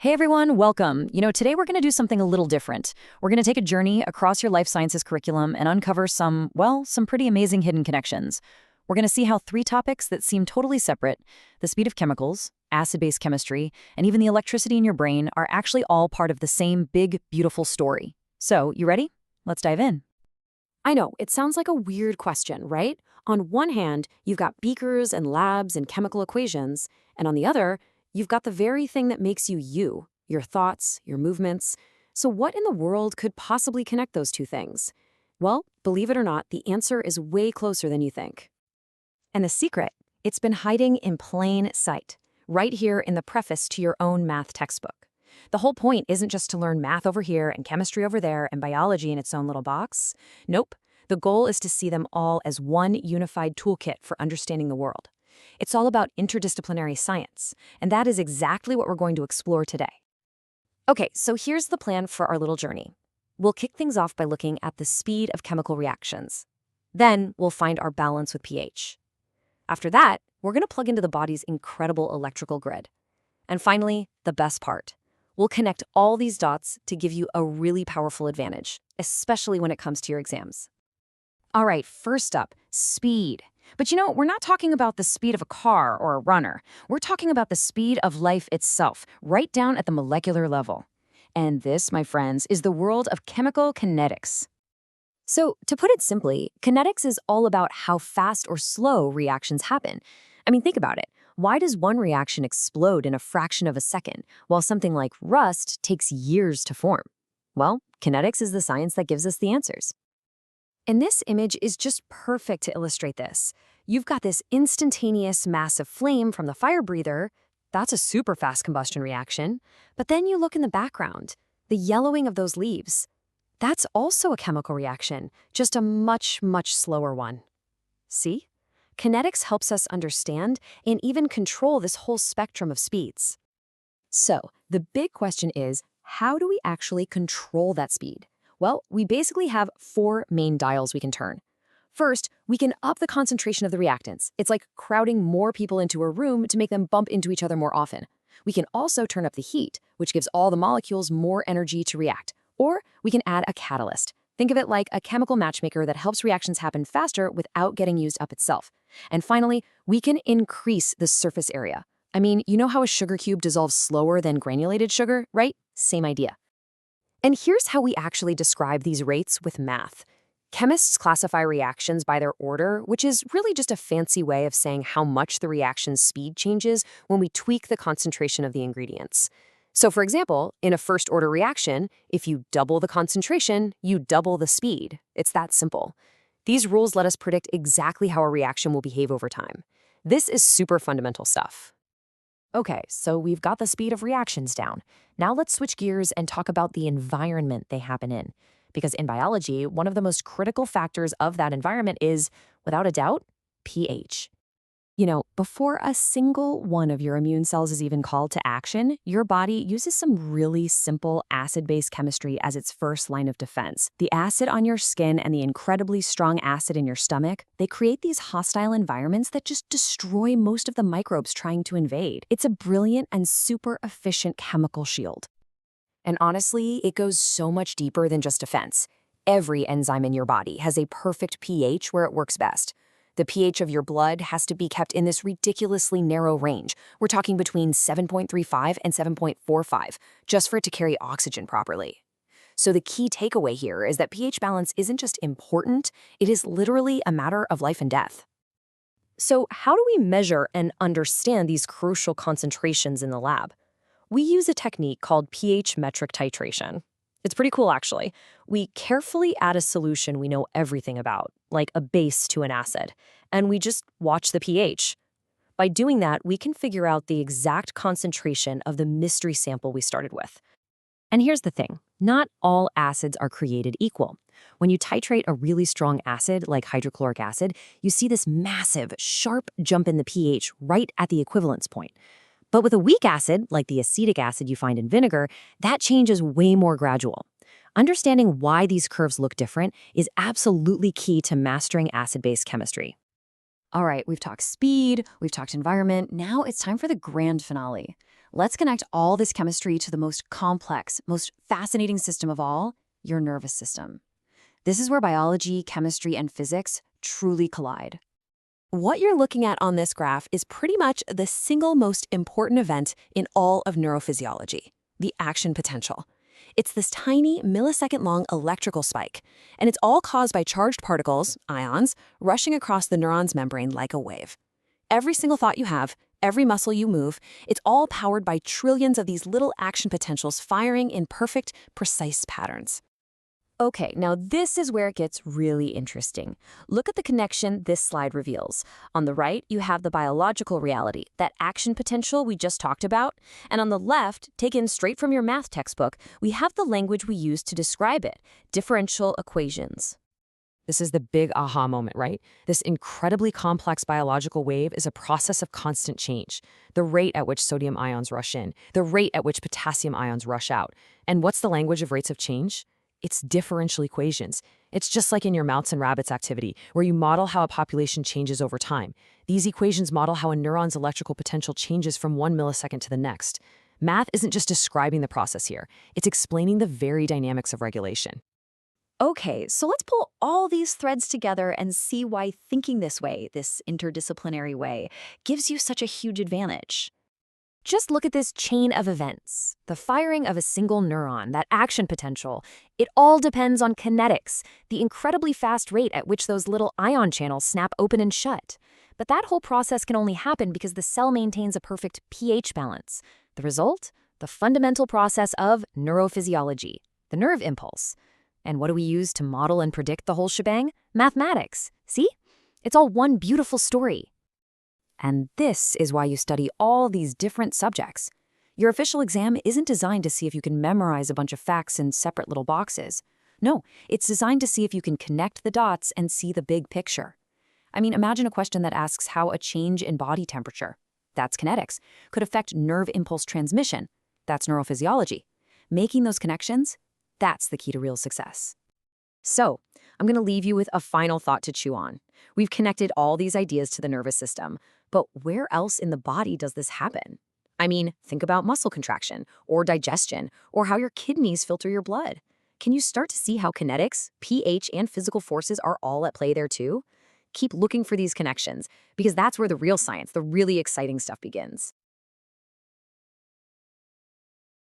Hey everyone, welcome. Today we're going to do something a little different. We're going to take a journey across your life sciences curriculum and uncover some pretty amazing hidden connections. We're going to see how three topics that seem totally separate, the speed of chemicals, acid-base chemistry, and even the electricity in your brain are actually all part of the same big, beautiful story. So, you ready? Let's dive in. I know, it sounds like a weird question, right? On one hand, you've got beakers and labs and chemical equations, and on the other, you've got the very thing that makes you, your thoughts, your movements. So what in the world could possibly connect those two things? Well, believe it or not, the answer is way closer than you think. And the secret, it's been hiding in plain sight, right here in the preface to your own math textbook. The whole point isn't just to learn math over here and chemistry over there and biology in its own little box. Nope. The goal is to see them all as one unified toolkit for understanding the world. It's all about interdisciplinary science, and that is exactly what we're going to explore today. Okay, so here's the plan for our little journey. We'll kick things off by looking at the speed of chemical reactions. Then we'll find our balance with pH. After that, we're going to plug into the body's incredible electrical grid. And finally, the best part. We'll connect all these dots to give you a really powerful advantage, especially when it comes to your exams. All right, first up, speed. But we're not talking about the speed of a car or a runner. We're talking about the speed of life itself, right down at the molecular level. And this, my friends, is the world of chemical kinetics. So, to put it simply, kinetics is all about how fast or slow reactions happen. I mean, think about it. Why does one reaction explode in a fraction of a second, while something like rust takes years to form? Well, kinetics is the science that gives us the answers. And this image is just perfect to illustrate this. You've got this instantaneous massive flame from the fire breather. That's a super fast combustion reaction. But then you look in the background, the yellowing of those leaves. That's also a chemical reaction, just a much, much slower one. See? Kinetics helps us understand and even control this whole spectrum of speeds. So, the big question is, how do we actually control that speed? Well, we basically have four main dials we can turn. First, we can up the concentration of the reactants. It's like crowding more people into a room to make them bump into each other more often. We can also turn up the heat, which gives all the molecules more energy to react. Or we can add a catalyst. Think of it like a chemical matchmaker that helps reactions happen faster without getting used up itself. And finally, we can increase the surface area. I mean, you know how a sugar cube dissolves slower than granulated sugar, right? Same idea. And here's how we actually describe these rates with math. Chemists classify reactions by their order, which is really just a fancy way of saying how much the reaction's speed changes when we tweak the concentration of the ingredients. So for example, in a first-order reaction, if you double the concentration, you double the speed. It's that simple. These rules let us predict exactly how a reaction will behave over time. This is super fundamental stuff. Okay, so we've got the speed of reactions down. Now let's switch gears and talk about the environment they happen in. Because in biology, one of the most critical factors of that environment is, without a doubt, pH. Before a single one of your immune cells is even called to action, your body uses some really simple acid-base chemistry as its first line of defense. The acid on your skin and the incredibly strong acid in your stomach, they create these hostile environments that just destroy most of the microbes trying to invade. It's a brilliant and super efficient chemical shield. And honestly, it goes so much deeper than just defense. Every enzyme in your body has a perfect pH where it works best. The pH of your blood has to be kept in this ridiculously narrow range. We're talking between 7.35 and 7.45, just for it to carry oxygen properly. So the key takeaway here is that pH balance isn't just important, it is literally a matter of life and death. So how do we measure and understand these crucial concentrations in the lab? We use a technique called pH metric titration. It's pretty cool, actually. We carefully add a solution we know everything about, like a base to an acid, and we just watch the pH. By doing that, we can figure out the exact concentration of the mystery sample we started with. And here's the thing. Not all acids are created equal. When you titrate a really strong acid, like hydrochloric acid, you see this massive, sharp jump in the pH right at the equivalence point. But with a weak acid, like the acetic acid you find in vinegar, that change is way more gradual. Understanding why these curves look different is absolutely key to mastering acid-base chemistry. All right, we've talked speed, we've talked environment, now it's time for the grand finale. Let's connect all this chemistry to the most complex, most fascinating system of all, your nervous system. This is where biology, chemistry, and physics truly collide. What you're looking at on this graph is pretty much the single most important event in all of neurophysiology, the action potential. It's this tiny millisecond-long electrical spike, and it's all caused by charged particles, ions, rushing across the neuron's membrane like a wave. Every single thought you have, every muscle you move, it's all powered by trillions of these little action potentials firing in perfect, precise patterns. Okay, now this is where it gets really interesting. Look at the connection this slide reveals. On the right, you have the biological reality, that action potential we just talked about. And on the left, taken straight from your math textbook, we have the language we use to describe it, differential equations. This is the big aha moment, right? This incredibly complex biological wave is a process of constant change. The rate at which sodium ions rush in, the rate at which potassium ions rush out. And what's the language of rates of change? It's differential equations. It's just like in your mouse and rabbits activity, where you model how a population changes over time. These equations model how a neuron's electrical potential changes from 1 millisecond to the next. Math isn't just describing the process here. It's explaining the very dynamics of regulation. Okay, so let's pull all these threads together and see why thinking this way, this interdisciplinary way, gives you such a huge advantage. Just look at this chain of events. The firing of a single neuron, that action potential, it all depends on kinetics, the incredibly fast rate at which those little ion channels snap open and shut. But that whole process can only happen because the cell maintains a perfect pH balance. The result? The fundamental process of neurophysiology, the nerve impulse. And what do we use to model and predict the whole shebang? Mathematics. See? It's all one beautiful story. And this is why you study all these different subjects. Your official exam isn't designed to see if you can memorize a bunch of facts in separate little boxes. No, it's designed to see if you can connect the dots and see the big picture. I mean, imagine a question that asks how a change in body temperature, that's kinetics, could affect nerve impulse transmission, that's neurophysiology. Making those connections, that's the key to real success. So, I'm going to leave you with a final thought to chew on. We've connected all these ideas to the nervous system, but where else in the body does this happen? I mean, think about muscle contraction, or digestion, or how your kidneys filter your blood. Can you start to see how kinetics, pH, and physical forces are all at play there too? Keep looking for these connections, because that's where the real science, the really exciting stuff begins.